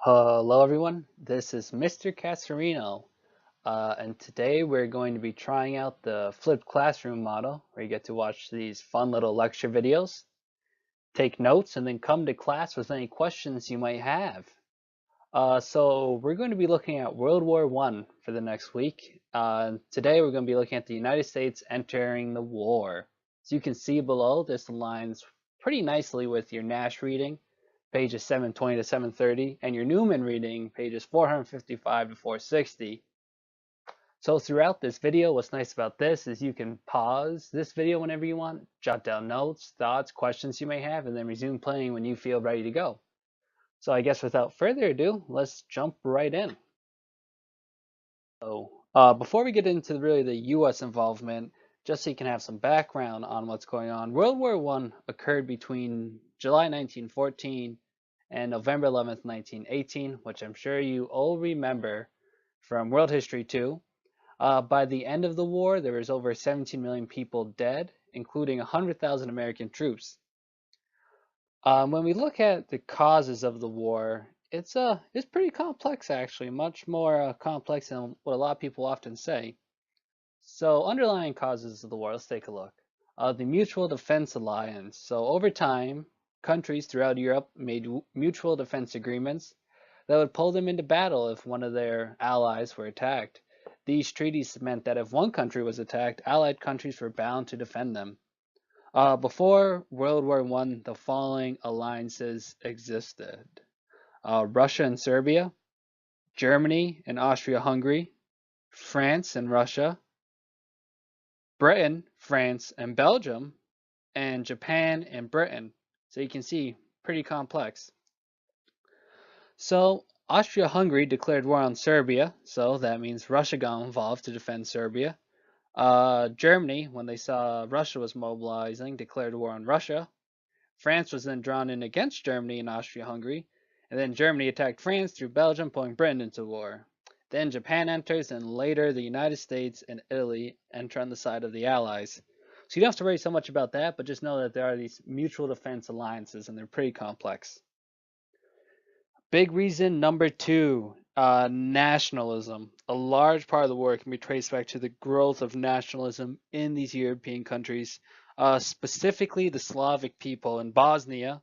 Hello everyone, this is Mr. Casarino, and today we're going to be trying out the flipped classroom model where you get to watch these fun little lecture videos, take notes, and then come to class with any questions you might have. So we're going to be looking at World War I for the next week. Today we're going to be looking at the United States entering the war. As you can see below, this aligns pretty nicely with your Nash reading, pages 720 to 730, and your Newman reading, pages 455 to 460. So throughout this video, what's nice about this is you can pause this video whenever you want, jot down notes, thoughts, questions you may have, and then resume playing when you feel ready to go. So I guess without further ado, let's jump right in. So before we get into really the U.S. involvement, just so you can have some background on what's going on, World War I occurred between July 1914 and November 11th, 1918, which I'm sure you all remember from World History 2. By the end of the war, there was over 17 million people dead, including 100,000 American troops. When we look at the causes of the war, it's pretty complex actually, much more complex than what a lot of people often say. So underlying causes of the war, let's take a look. The Mutual Defense Alliance. So over time, countries throughout Europe made mutual defense agreements that would pull them into battle if one of their allies were attacked. These treaties meant that if one country was attacked, allied countries were bound to defend them. Before World War I, the following alliances existed. Russia and Serbia, Germany and Austria-Hungary, France and Russia, Britain, France and Belgium, and Japan and Britain. So you can see, pretty complex. So Austria-Hungary declared war on Serbia, so that means Russia got involved to defend Serbia. Germany, when they saw Russia was mobilizing, declared war on Russia. France was then drawn in against Germany and Austria-Hungary, and then Germany attacked France through Belgium, pulling Britain into war. Then Japan enters, and later the United States and Italy enter on the side of the Allies. So you don't have to worry so much about that, but just know that there are these mutual defense alliances, and they're pretty complex. Big reason number two, nationalism. A large part of the war can be traced back to the growth of nationalism in these European countries, specifically the Slavic people in Bosnia,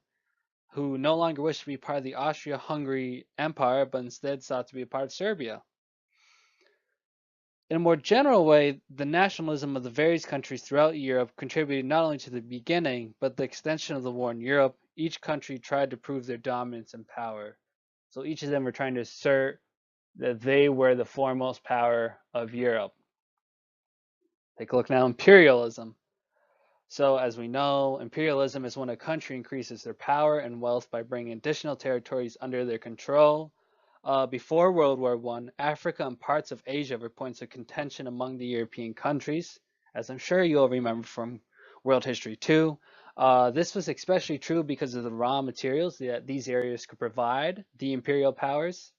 who no longer wished to be part of the Austria-Hungary Empire, but instead sought to be a part of Serbia. In a more general way, the nationalism of the various countries throughout Europe contributed not only to the beginning, but the extension of the war in Europe. Each country tried to prove their dominance and power. So each of them were trying to assert that they were the foremost power of Europe. Take a look now, imperialism. So as we know, imperialism is when a country increases their power and wealth by bringing additional territories under their control. Before World War I, Africa and parts of Asia were points of contention among the European countries, as I'm sure you'll remember from World History 2. This was especially true because of the raw materials that these areas could provide the imperial powers.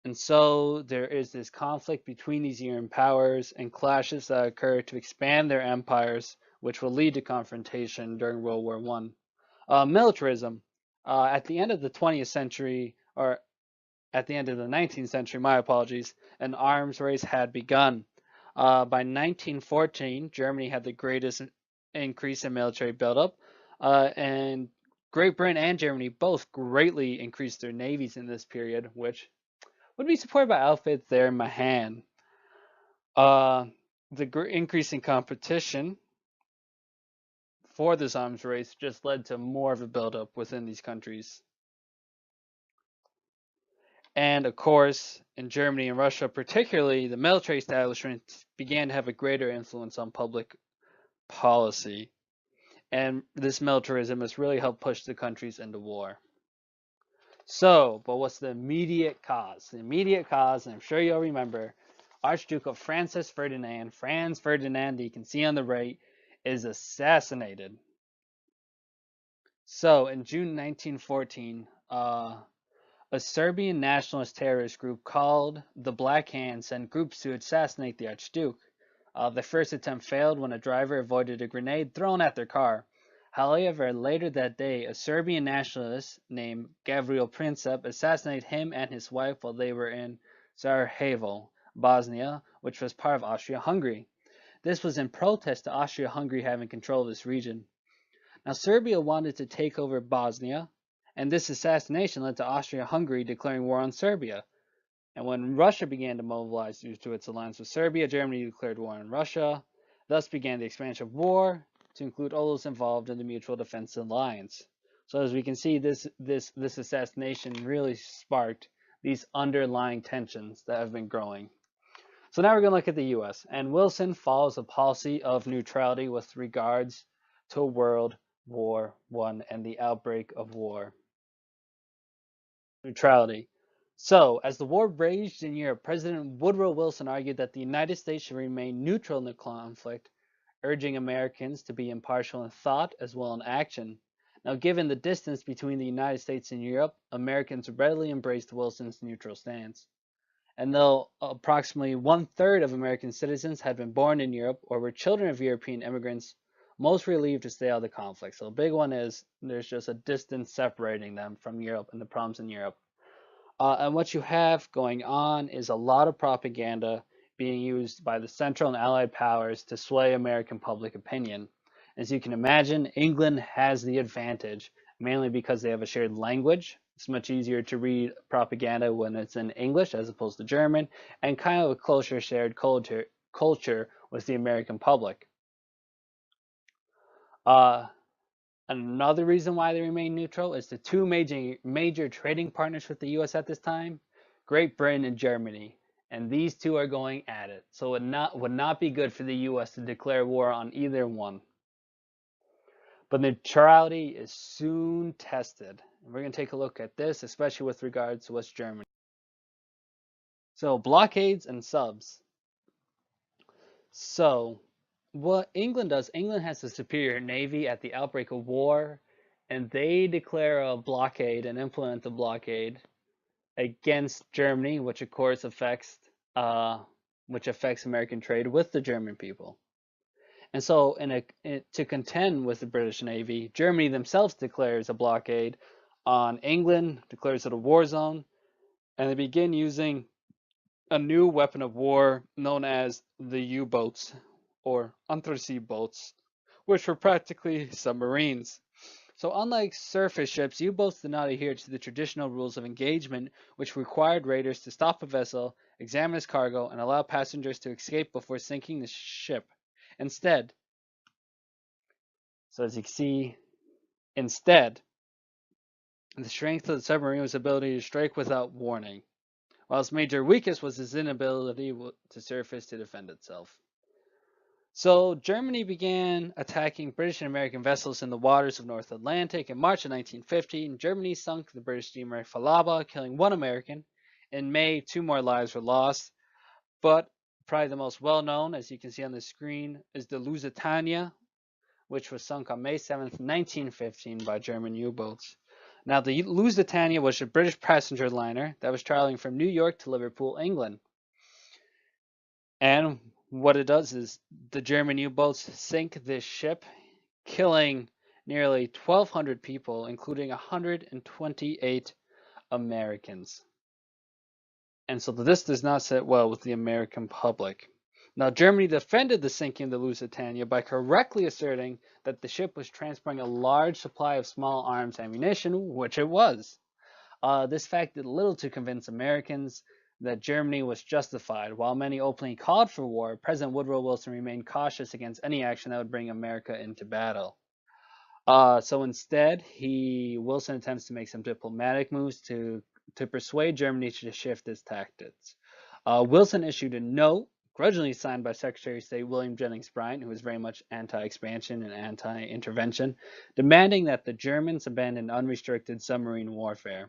And so there is this conflict between these European powers and clashes that occur to expand their empires, which will lead to confrontation during World War I. Militarism. At the end of the 20th century, or at the end of the 19th century, my apologies, an arms race had begun. By 1914, Germany had the greatest increase in military buildup, and Great Britain and Germany both greatly increased their navies in this period, which would be supported by outfits there in Mahan. The increase in competition for this arms race just led to more of a buildup within these countries. And of course, in Germany and Russia particularly, the military establishment began to have a greater influence on public policy. And this militarism has really helped push the countries into war. So, but what's the immediate cause? The immediate cause, and I'm sure you'll remember, Archduke of Franz Ferdinand, you can see on the right, is assassinated. So, in June 1914, a Serbian nationalist terrorist group called the Black Hand sent groups to assassinate the Archduke. The first attempt failed when a driver avoided a grenade thrown at their car. However, later that day, a Serbian nationalist named Gavril Princip assassinated him and his wife while they were in Sarajevo, Bosnia, which was part of Austria-Hungary. This was in protest to Austria-Hungary having control of this region. Now, Serbia wanted to take over Bosnia, and this assassination led to Austria-Hungary declaring war on Serbia. And when Russia began to mobilize due to its alliance with Serbia, Germany declared war on Russia. Thus began the expansion of war to include all those involved in the Mutual Defense Alliance. So as we can see, this assassination really sparked these underlying tensions that have been growing. So now we're going to look at the U.S. And Wilson follows a policy of neutrality with regards to World War I and the outbreak of war. Neutrality. So, as the war raged in Europe, President Woodrow Wilson argued that the United States should remain neutral in the conflict, urging Americans to be impartial in thought as well in action. Now, given the distance between the United States and Europe, Americans readily embraced Wilson's neutral stance. And though approximately 1/3 of American citizens had been born in Europe or were children of European immigrants, most were relieved to stay out of the conflict. So the big one is there's just a distance separating them from Europe and the problems in Europe. And what you have going on is a lot of propaganda being used by the Central and Allied powers to sway American public opinion. As you can imagine, England has the advantage, mainly because they have a shared language. It's much easier to read propaganda when it's in English as opposed to German, and kind of a closer shared culture with the American public. Uh, Another reason why they remain neutral is the two major trading partners with the U.S. at this time, Great Britain and Germany, and these two are going at it. So it would not be good for the U.S. to declare war on either one. But neutrality is soon tested. And we're going to take a look at this, especially with regards to West Germany. So blockades and subs. So what England does, England has a superior navy at the outbreak of war, and they declare a blockade and implement the blockade against Germany, which of course affects American trade with the German people. And so, to contend with the British Navy, Germany themselves declares a blockade on England, declares it a war zone, and they begin using a new weapon of war known as the U-boats, or undersea boats, which were practically submarines. So unlike surface ships, U-boats did not adhere to the traditional rules of engagement, which required raiders to stop a vessel, examine its cargo, and allow passengers to escape before sinking the ship. Instead, so as you can see, the strength of the submarine was ability to strike without warning, while its major weakness was its inability to surface to defend itself. So Germany began attacking British and American vessels in the waters of North Atlantic. In March of 1915, Germany sunk the British steamer Falaba, killing one American. In May, 2 more lives were lost. But probably the most well-known, as you can see on the screen, is the Lusitania, which was sunk on May 7th, 1915 by German U-boats. Now, the Lusitania was a British passenger liner that was traveling from New York to Liverpool, England. And what it does is the German U-boats sink this ship, killing nearly 1,200 people, including 128 Americans. And so this does not sit well with the American public. Now, Germany defended the sinking of the Lusitania by correctly asserting that the ship was transporting a large supply of small arms ammunition, which it was. This fact did little to convince Americans that Germany was justified. While many openly called for war, President Woodrow Wilson remained cautious against any action that would bring America into battle. So instead, Wilson attempts to make some diplomatic moves to persuade Germany to shift its tactics. Wilson issued a note, grudgingly signed by Secretary of State William Jennings Bryan, who was very much anti-expansion and anti-intervention, demanding that the Germans abandon unrestricted submarine warfare.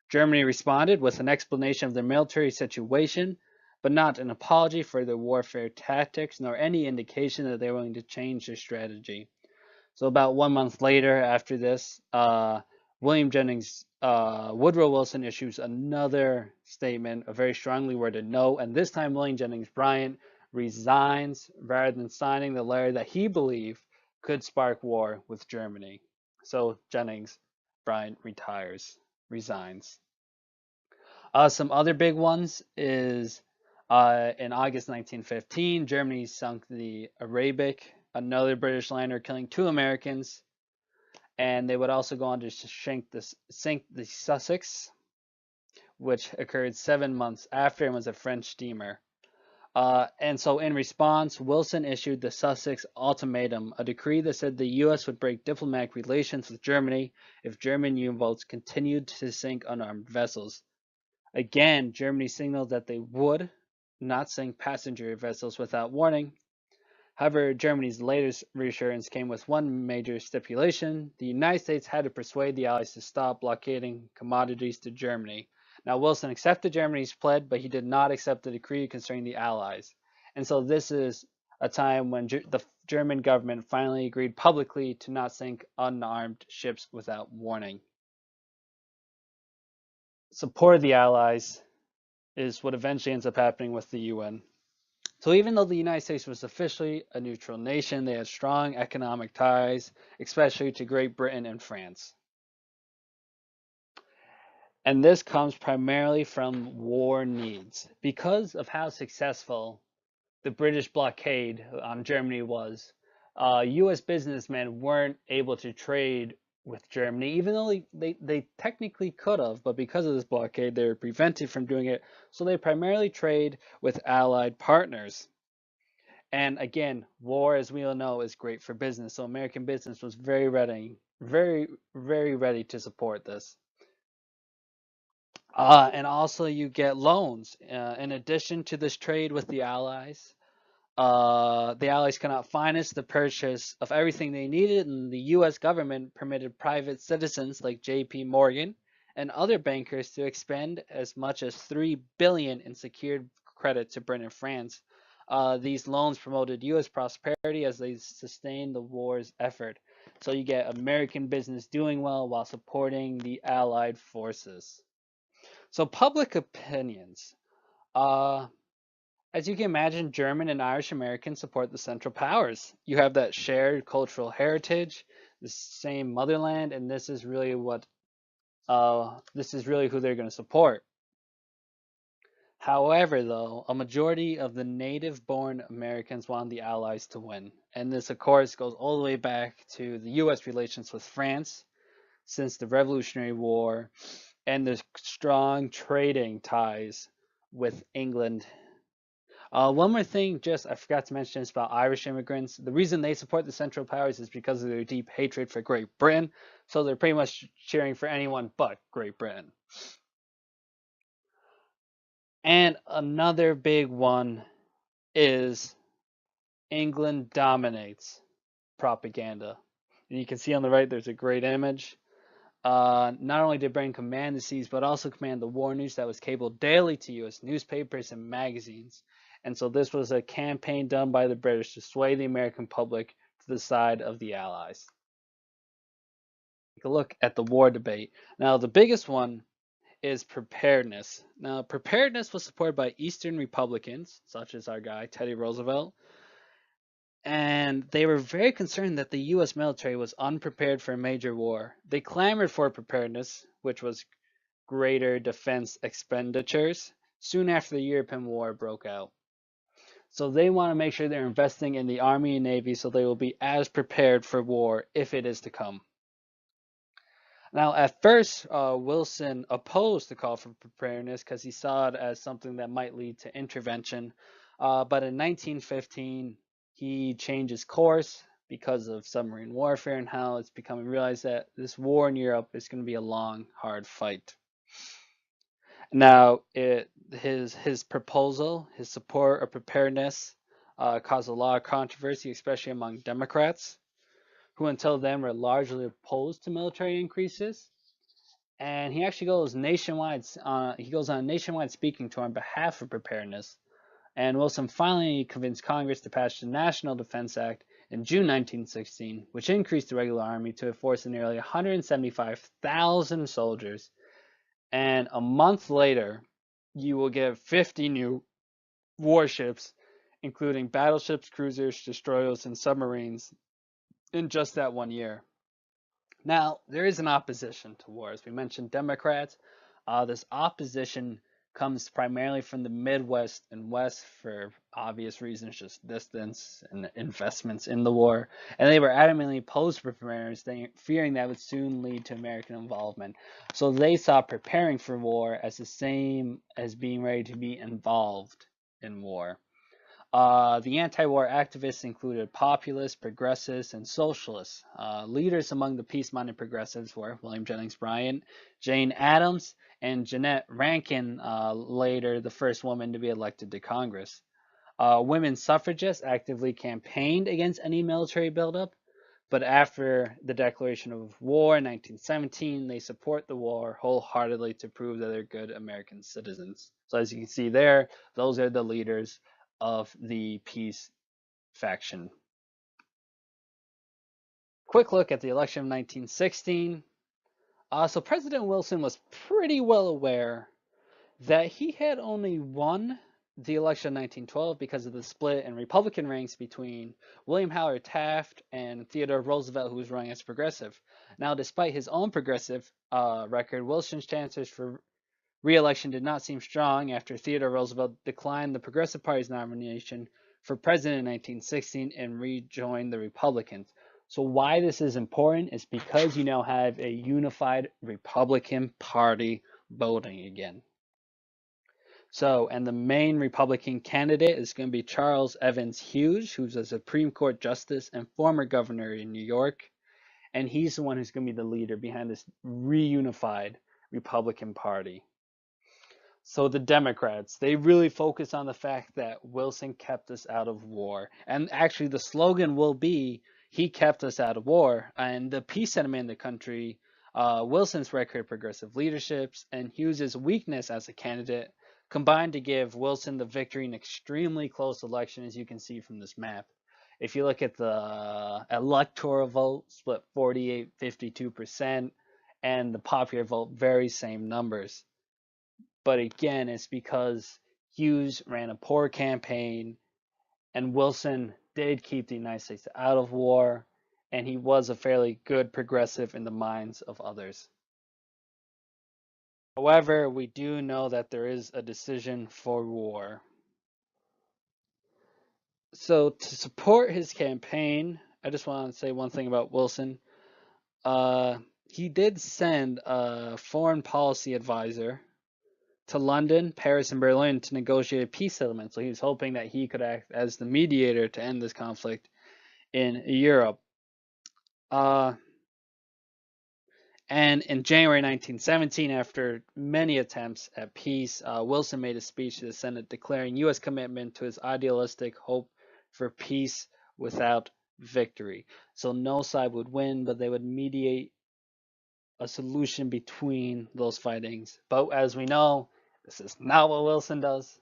Germany responded with an explanation of their military situation, but not an apology for their warfare tactics, nor any indication that they were willing to change their strategy. So about 1 month later, after this, Woodrow Wilson issues another statement, a very strongly worded no, and this time William Jennings Bryan resigns rather than signing the letter that he believed could spark war with Germany. So Jennings Bryan resigns. Some other big ones is in August 1915, Germany sunk the Arabic, another British liner, killing 2 Americans, and they would also go on to sink the Sussex, which occurred 7 months after and was a French steamer. And so, in response, Wilson issued the Sussex Ultimatum, a decree that said the U.S. would break diplomatic relations with Germany if German U-boats continued to sink unarmed vessels. Again, Germany signaled that they would not sink passenger vessels without warning. However, Germany's latest reassurance came with one major stipulation. The United States had to persuade the Allies to stop blockading commodities to Germany. Now, Wilson accepted Germany's pledge, but he did not accept the decree concerning the Allies. And so this is a time when the German government finally agreed publicly to not sink unarmed ships without warning. Support of the Allies is what eventually ends up happening with the UN. So even though the United States was officially a neutral nation, they had strong economic ties, especially to Great Britain and France. And this comes primarily from war needs. Because of how successful the British blockade on Germany was, U.S. businessmen weren't able to trade with Germany, even though they technically could have, but because of this blockade, they were prevented from doing it. So they primarily trade with allied partners. And again, war, as we all know, is great for business. So American business was very ready, very ready to support this. And also, you get loans. In addition to this trade with the Allies cannot finance the purchase of everything they needed, and the U.S. government permitted private citizens like J.P. Morgan and other bankers to expend as much as $3 billion in secured credit to Britain and France. These loans promoted U.S. prosperity as they sustained the war's effort. So you get American business doing well while supporting the Allied forces. So public opinions. Uh, as you can imagine, German and Irish Americans support the Central Powers. You have that shared cultural heritage, the same motherland, and this is really who they're going to support. However, though, a majority of the native-born Americans want the Allies to win, and this, of course, goes all the way back to the U.S. relations with France since the Revolutionary War, and the strong trading ties with England. One more thing, I forgot to mention this about Irish immigrants. The reason they support the Central Powers is because of their deep hatred for Great Britain. So they're pretty much cheering for anyone but Great Britain. And another big one is England dominates propaganda. And you can see on the right there's a great image. Not only did Britain command the seas, but also command the war news that was cabled daily to U.S. newspapers and magazines. And so this was a campaign done by the British to sway the American public to the side of the Allies. Take a look at the war debate. Now, the biggest one is preparedness. Now, preparedness was supported by Eastern Republicans, such as our guy, Teddy Roosevelt, and they were very concerned that the U.S. military was unprepared for a major war. They clamored for preparedness, which was greater defense expenditures, soon after the European War broke out. So they want to make sure they're investing in the Army and Navy so they will be as prepared for war if it is to come. Now, at first, Wilson opposed the call for preparedness because he saw it as something that might lead to intervention. But in 1915, he changed his course because of submarine warfare and how it's becoming realized that this war in Europe is going to be a long, hard fight. Now, his proposal, his support of preparedness, caused a lot of controversy, especially among Democrats, who until then were largely opposed to military increases. And he actually goes nationwide. He goes on a nationwide speaking tour on behalf of preparedness. And Wilson finally convinced Congress to pass the National Defense Act in June 1916, which increased the regular army to a force of nearly 175,000 soldiers. And a month later, you will get 50 new warships, including battleships, cruisers, destroyers, and submarines. in just that one year. Now, there is an opposition to war. As we mentioned, Democrats. This opposition comes primarily from the Midwest and West for obvious reasons, just distance and investments in the war. And they were adamantly opposed to preparedness, fearing that would soon lead to American involvement. So they saw preparing for war as the same as being ready to be involved in war. The anti-war activists included populists, progressives, and socialists. Leaders among the peace-minded progressives were William Jennings Bryan, Jane Addams, and Jeannette Rankin, later the first woman to be elected to Congress. Women suffragists actively campaigned against any military buildup, but after the declaration of war in 1917, they support the war wholeheartedly to prove that they're good American citizens. So as you can see there, those are the leaders of the peace faction. Quick look at the election of 1916. So President Wilson was pretty well aware that he had only won the election in 1912 because of the split in Republican ranks between William Howard Taft and Theodore Roosevelt, who was running as progressive. Now, despite his own progressive record, Wilson's chances for re-election did not seem strong after Theodore Roosevelt declined the Progressive Party's nomination for president in 1916 and rejoined the Republicans. So why this is important is because you now have a unified Republican Party voting again. So, and the main Republican candidate is going to be Charles Evans Hughes, who's a Supreme Court justice and former governor in New York. And he's the one who's going to be the leader behind this reunified Republican Party. So the Democrats, they really focus on the fact that Wilson kept us out of war. And actually the slogan will be, he kept us out of war. And the peace sentiment in the country, Wilson's record of progressive leaderships, and Hughes's weakness as a candidate combined to give Wilson the victory in an extremely close election, as you can see from this map. If you look at the electoral vote, split 48-52%, and the popular vote, very same numbers. But again, it's because Hughes ran a poor campaign and Wilson did keep the United States out of war, and he was a fairly good progressive in the minds of others. However, we do know that there is a decision for war. So to support his campaign, I just want to say one thing about Wilson. He did send a foreign policy advisor to London, Paris, and Berlin to negotiate a peace settlement. So he was hoping that he could act as the mediator to end this conflict in Europe. And in January 1917, after many attempts at peace, Wilson made a speech to the Senate declaring U.S. commitment to his idealistic hope for peace without victory. So no side would win, but they would mediate a solution between those fightings. But as we know, this is not what Wilson does.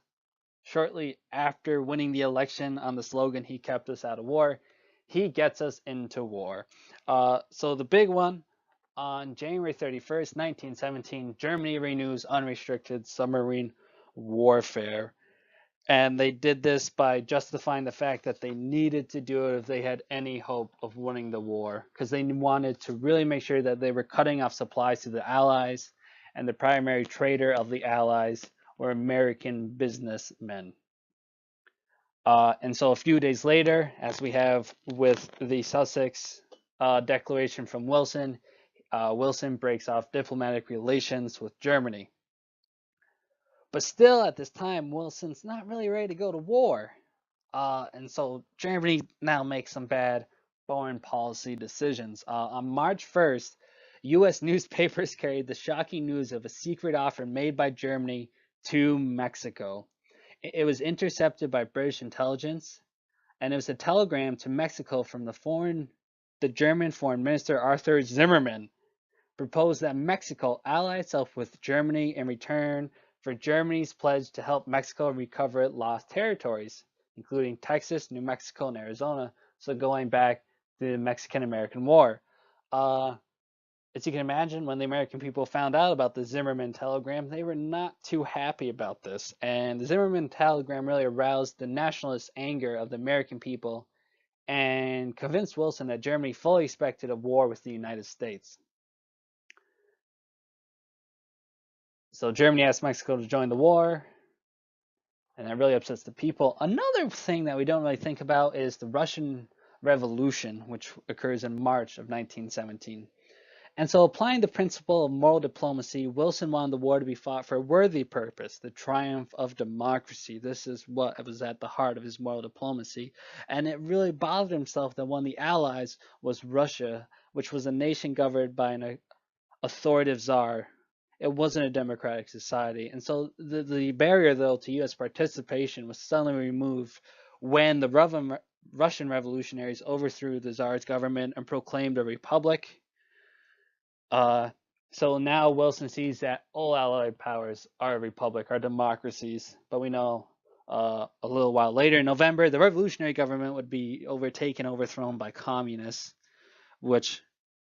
Shortly after winning the election on the slogan, he kept us out of war, he gets us into war. So the big one, on January 31st, 1917, Germany renews unrestricted submarine warfare. And they did this by justifying the fact that they needed to do it if they had any hope of winning the war, because they wanted to really make sure that they were cutting off supplies to the Allies, and the primary trader of the Allies were American businessmen. And so a few days later, as we have with the Sussex declaration from Wilson, Wilson breaks off diplomatic relations with Germany. But still, at this time, Wilson's not really ready to go to war. And so Germany now makes some bad foreign policy decisions. On March 1st, U.S. newspapers carried the shocking news of a secret offer made by Germany to Mexico. It was intercepted by British intelligence, and it was a telegram to Mexico from the German Foreign Minister Arthur Zimmermann, proposed that Mexico ally itself with Germany in return for Germany's pledge to help Mexico recover lost territories, including Texas, New Mexico, and Arizona. So going back to the Mexican-American War. As you can imagine, when the American people found out about the Zimmermann telegram, they were not too happy about this. And the Zimmermann telegram really aroused the nationalist anger of the American people and convinced Wilson that Germany fully expected a war with the United States. So Germany asked Mexico to join the war, and that really upsets the people. Another thing that we don't really think about is the Russian Revolution, which occurs in March of 1917. And so, applying the principle of moral diplomacy, Wilson wanted the war to be fought for a worthy purpose, the triumph of democracy. This is what was at the heart of his moral diplomacy. And it really bothered himself that one of the allies was Russia, which was a nation governed by an authoritative czar. It wasn't a democratic society. And so, the barrier, though, to U.S. participation was suddenly removed when the Russian revolutionaries overthrew the czar's government and proclaimed a republic. Uh, so now Wilson sees that all Allied powers are a republic, are democracies. But we know a little while later, in November, the revolutionary government would be overthrown by communists, which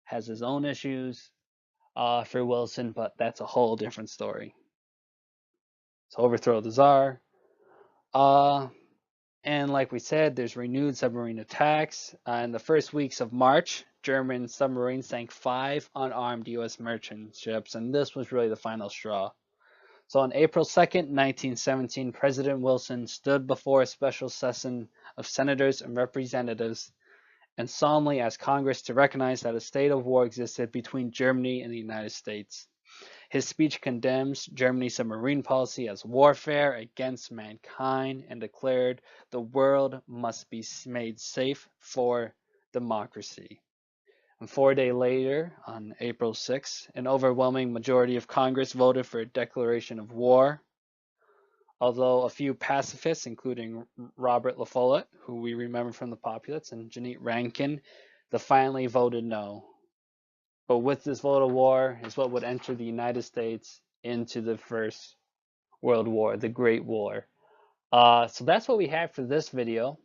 has its own issues for Wilson, but that's a whole different story. So overthrow the Tsar. Uh, And like we said, there's renewed submarine attacks. In the first weeks of March, German submarines sank 5 unarmed U.S. merchant ships, and this was really the final straw. So on April 2nd, 1917, President Wilson stood before a special session of senators and representatives and solemnly asked Congress to recognize that a state of war existed between Germany and the United States. His speech condemns Germany's submarine policy as warfare against mankind and declared the world must be made safe for democracy. And 4 days later, on April 6th, an overwhelming majority of Congress voted for a declaration of war. Although a few pacifists, including Robert La Follette, who we remember from the Populace, and Janet Rankin, defiantly voted no. But with this vote of war is what would enter the United States into the First World War, the Great War. So that's what we have for this video.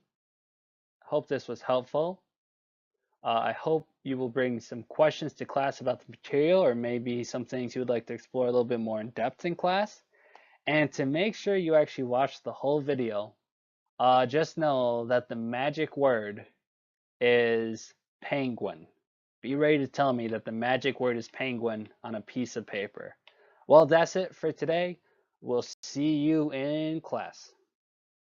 Hope this was helpful. I hope you will bring some questions to class about the material, or maybe some things you would like to explore a little bit more in depth in class. And to make sure you actually watch the whole video, just know that the magic word is penguin. Be ready to tell me that the magic word is penguin on a piece of paper. Well, that's it for today. We'll see you in class.